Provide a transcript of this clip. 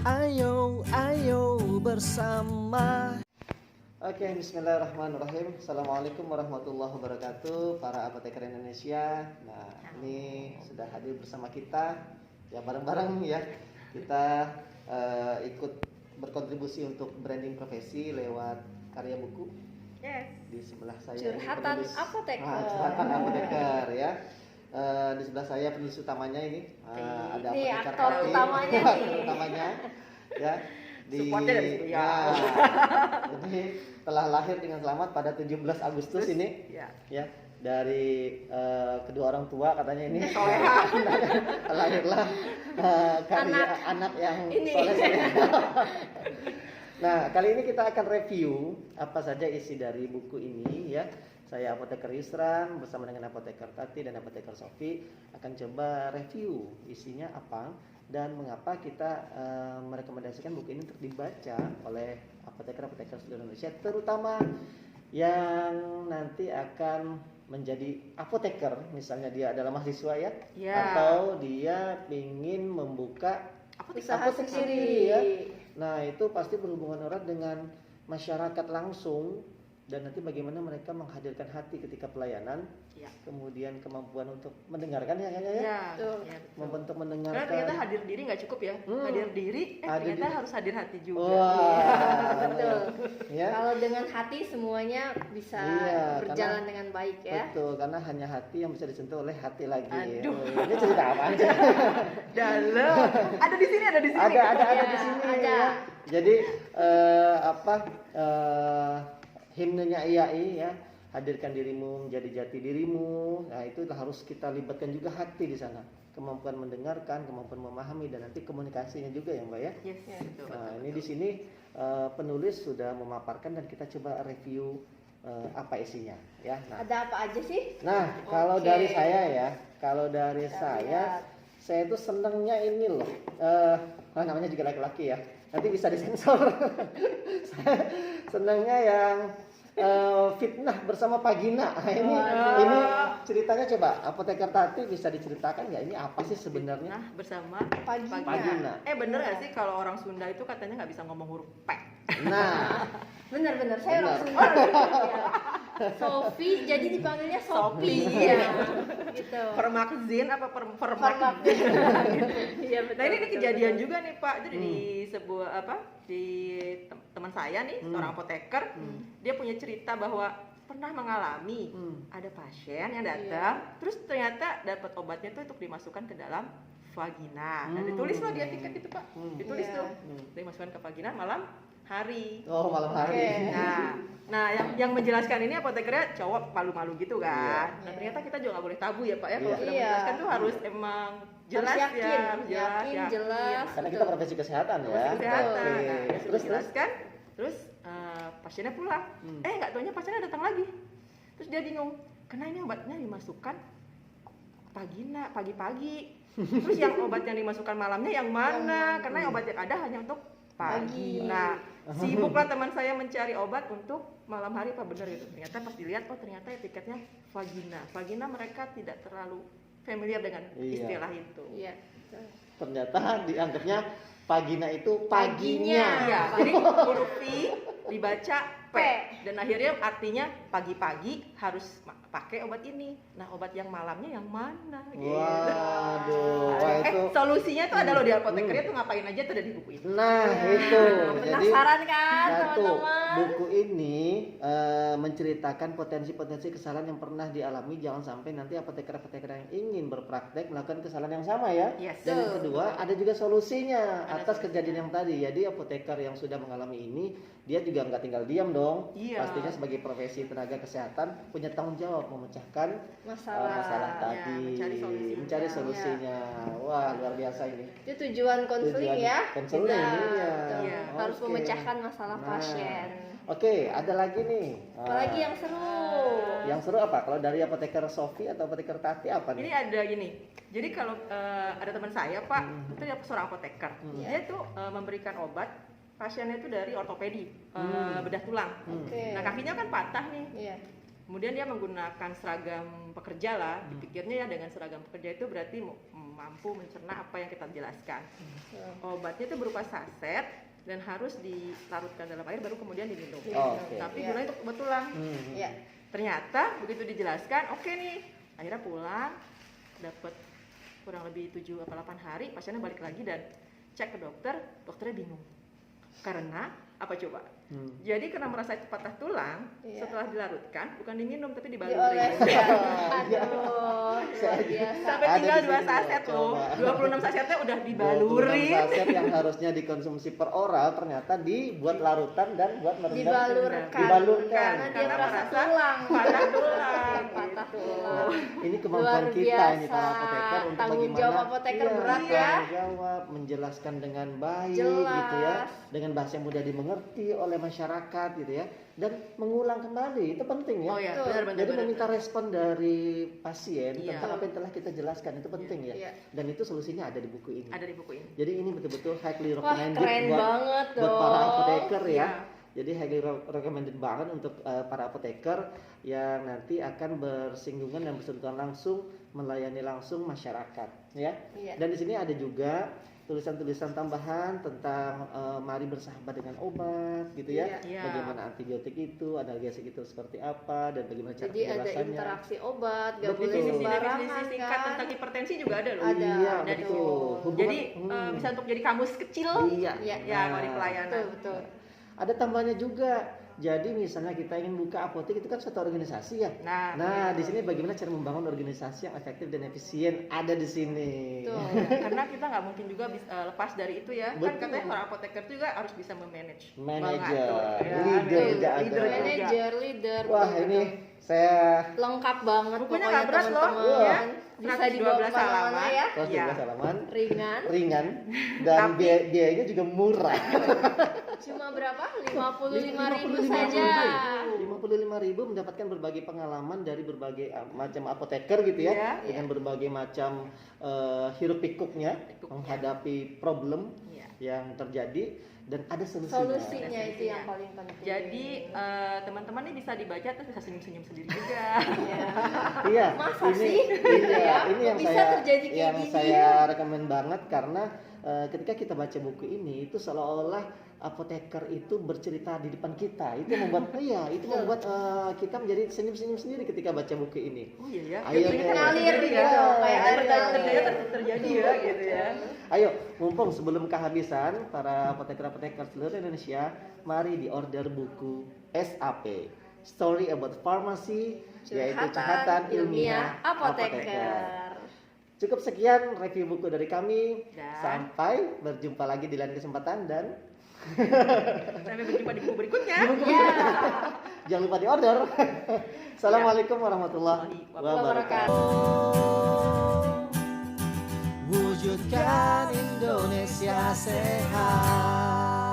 Ayo bersama. Oke, bismillahirrahmanirrahim. Assalamualaikum warahmatullahi wabarakatuh, para apoteker Indonesia. Nah, ini sudah hadir bersama kita ya, bareng-bareng ya. Kita ikut berkontribusi untuk branding profesi lewat karya buku. Yes. Di sebelah saya Curhatan apoteker. Curhatan apoteker ya. Di sebelah saya penulis utamanya ini ada ini apoteker aktor Ati. utamanya Aktor nih. utamanya ya. Supportnya dari situ ya. Jadi telah lahir dengan selamat pada 17 Agustus ini ya dari kedua orang tua katanya ini lahirlah karya anak yang soleh. Nah, kali ini kita akan review apa saja isi dari buku ini ya. Saya Apoteker Yusran bersama dengan Apoteker Tati dan Apoteker Sofi akan coba review isinya apa dan mengapa kita merekomendasikan buku ini untuk dibaca oleh apoteker-apoteker seluruh Indonesia, terutama yang nanti akan menjadi apoteker, misalnya dia adalah mahasiswa ya, atau dia ingin membuka Usaha apotek sendiri ya. Nah, itu pasti berhubungan erat dengan masyarakat langsung. Dan nanti bagaimana mereka menghadirkan hati ketika pelayanan, kemudian kemampuan untuk mendengarkan ya kayaknya ya, membentuk mendengarkan. Karena ternyata hadir diri nggak cukup ya, hadir diri, ternyata harus hadir hati juga. Betul. Ya. Kalau dengan hati semuanya bisa berjalan dengan baik ya. Betul, karena hanya hati yang bisa disentuh oleh hati lagi. Aduh. Ini cerita apa aja? Dalam. Ada di sini. Ada di sini. Ada. Ya. Jadi himnenya IAI ya, hadirkan dirimu menjadi jati dirimu. Nah, itu harus kita libatkan juga hati di sana. Kemampuan mendengarkan, kemampuan memahami, dan nanti komunikasinya juga ya Mbak ya. Yes, betul. Nah, ini di sini penulis sudah memaparkan dan kita coba review apa isinya ya. Nah, Ada apa aja sih? Nah, kalau dari saya saya itu senengnya ini loh. Namanya juga laki-laki ya. Nanti bisa disensor. Saya senangnya yang fitnah bersama Pagina. Ini ceritanya coba Apoteker Tati bisa diceritakan nggak, ini apa sih sebenarnya? Nah, bersama Pagina. Bener nggak sih kalau orang Sunda itu katanya nggak bisa ngomong huruf P? Nah, Benar-benar saya orang Sunda. Sofi jadi dipanggilnya Sopi. Iya. Gitu. Permakzin apa Permak. Iya betul. Nah, ini kejadian juga nih Pak. Jadi di sebuah teman saya nih, seorang apoteker, dia punya cerita bahwa pernah mengalami ada pasien yang datang, terus ternyata dapat obatnya tuh untuk dimasukkan ke dalam vagina. Nah, ditulis lah dia tiket itu Pak. Ditulis tuh, dimasukkan ke vagina malam hari. oh malam hari. Nah, yang menjelaskan ini apotekernya cowok malu-malu gitu kan. Nah, ternyata kita juga nggak boleh tabu ya Pak ya, kalau sudah menjelaskan tuh harus emang jelas jelas. Karena kita profesi kesehatan ya. Kesehatan. Oke. Nah, Terus jelaskan, terus pasiennya pulang. Nggak taunya pasiennya datang lagi. Terus dia bingung, karena ini obatnya dimasukkan pagi-pagi. Terus yang obat yang dimasukkan malamnya yang mana? Karena yang obat yang ada hanya untuk pagi. Nah, sibuklah teman saya mencari obat untuk malam hari, apa benar itu? Ternyata pas dilihat, ternyata etiketnya vagina. Vagina mereka tidak terlalu familiar dengan istilah itu. Iya. ternyata dianggapnya Pagina itu paginya. Iya, jadi huruf V dibaca P dan akhirnya artinya pagi-pagi harus pakai obat ini. Nah, obat yang malamnya yang mana gitu. Waduh, wah itu solusinya tuh ada loh di apotekernya tuh, ngapain aja tuh ada di buku itu. Nah, itu. Jadi Penasaran kan satu, teman-teman? buku ini menceritakan potensi-potensi kesalahan yang pernah dialami. Jangan sampai nanti apoteker-apoteker yang ingin berpraktek melakukan kesalahan yang sama ya. Yes. Dan yang kedua, ada juga solusinya atas kejadian yang tadi. Jadi apoteker yang sudah mengalami ini, dia juga nggak tinggal diam dong. Iya. Pastinya sebagai profesi tenaga kesehatan punya tanggung jawab memecahkan masalah tadi, mencari solusinya. Wah, luar biasa ini. Itu tujuan konseling ya. Konseling ya. Iya. Harus Oke. memecahkan masalah pasien. Oke, ada lagi nih. Apalagi yang seru. Yang seru apa? Kalau dari apoteker Sofi atau apoteker Tati apa Ini nih? ada gini. Jadi kalau ada teman saya Pak, itu dia seorang apoteker. Dia tuh memberikan obat pasiennya itu dari ortopedi, bedah tulang. Oke. Nah, kakinya kan patah nih. Iya. Kemudian dia menggunakan seragam pekerja lah, dipikirnya ya dengan seragam pekerja itu berarti mampu mencerna apa yang kita jelaskan. Obatnya itu berupa saset dan harus dilarutkan dalam air baru kemudian diminum. Oke. Tapi gunanya untuk obat tulang. Ya. Ternyata begitu dijelaskan, oke nih, akhirnya pulang, dapat kurang lebih 7 atau 8 hari, pasiennya balik lagi dan cek ke dokter, dokternya bingung. Karena apa coba? Jadi karena merasa itu patah tulang, setelah dilarutkan bukan diminum tapi dibaluri. Aduh, luar biasa. Sampai Ada tinggal di 2 sini, saset loh. coba. 26 sasetnya udah 26 dibaluri. saset yang harusnya dikonsumsi per oral ternyata dibuat larutan dan buat merendam. Dibalurkan. Dibalurkan. Karena dia Karena merasa merasa tulang. patah tulang. Patah gitu. tulang. Ini Luar kemampuan kita ini para biasa. apoteker untuk Tanggung bagaimana jawab apoteker berat ya. tanggung jawab menjelaskan dengan baik Jelas. gitu ya, dengan bahasa yang mudah dimengerti oleh masyarakat gitu ya, dan mengulang kembali itu penting ya. Oh ya, Betul. benar-benar. Jadi meminta respon dari pasien Iya. tentang apa yang telah kita jelaskan itu penting ya. Iya. Dan itu solusinya ada di buku ini. Ada di buku ini. Jadi ini betul-betul highly Wah, recommended keren banget buat para dong. apoteker ya. Iya. Jadi highly recommended banget untuk para apoteker yang nanti akan bersinggungan dan bersentuhan langsung melayani langsung masyarakat ya. Iya. Dan di sini ada juga tulisan-tulisan tambahan tentang mari bersahabat dengan obat gitu ya. Iya. Bagaimana antibiotik itu, analgesik itu seperti apa dan bagaimana cara Jadi ada penjelasannya. interaksi obat, gak Betul. boleh Definisi- sembarangan Definisi singkat kan. tentang hipertensi juga ada loh. Ada. Iya, Ada di betul. sini. Hubungan- Jadi bisa untuk jadi kamus kecil. Iya. Iya. Ya, kalau di pelayanan. Betul, betul. Ada tambahannya juga. Jadi misalnya kita ingin buka apotek itu kan suatu organisasi ya. Nah, Di sini bagaimana cara membangun organisasi yang efektif dan efisien ada di sini. Betul. karena kita nggak mungkin juga bisa lepas dari itu ya. Betul. Kan katanya para apoteker juga harus bisa memanage, Manager, mengatur, ya. leader Betul. juga ada. Leader juga. Manager, leader. Wah betul, ini betul. saya lengkap banget Bukunya pokoknya nggak berat loh, teman-teman. ya. Bisa dibawa 112 kemana-mana halaman. ya. kelas Iya. 12 halaman, Ringan. ringan dan Tapi- biayanya juga murah. Cuma berapa? 55.000 55.000. saja. 55.000 mendapatkan berbagai pengalaman dari berbagai macam apoteker gitu ya, Iya. dengan berbagai macam hiruk pikuknya menghadapi problem Iya. yang terjadi dan ada solusinya. Solusinya itu yang paling penting. Jadi teman-teman ini bisa dibaca terus bisa senyum-senyum sendiri juga. Iya. Masa ini, sih? Iya, Ya, ini kok yang bisa saya terjadi kayak yang gini saya rekomen banget karena ketika kita baca buku ini itu seolah-olah apoteker itu bercerita di depan kita. Itu membuat itu membuat kita menjadi senyum-senyum sendiri ketika baca buku ini. Oh iya ya. Ayo, Jadi Teh. Ngalir gitu, Iya, kayak air ternyata ngalir. terjadi ya gitu ya. Ayo, mumpung sebelum kehabisan para apoteker-apoteker seluruh Indonesia, mari diorder buku SAP, Story About Pharmacy, yaitu curhatan ilmiah apoteker. Cukup sekian review buku dari kami. Dan- Sampai berjumpa lagi di lain kesempatan dan Sampai berjumpa di buku berikutnya. jangan lupa diorder. Assalamualaikum warahmatullahi wabarakatuh. Wujudkan Indonesia sehat.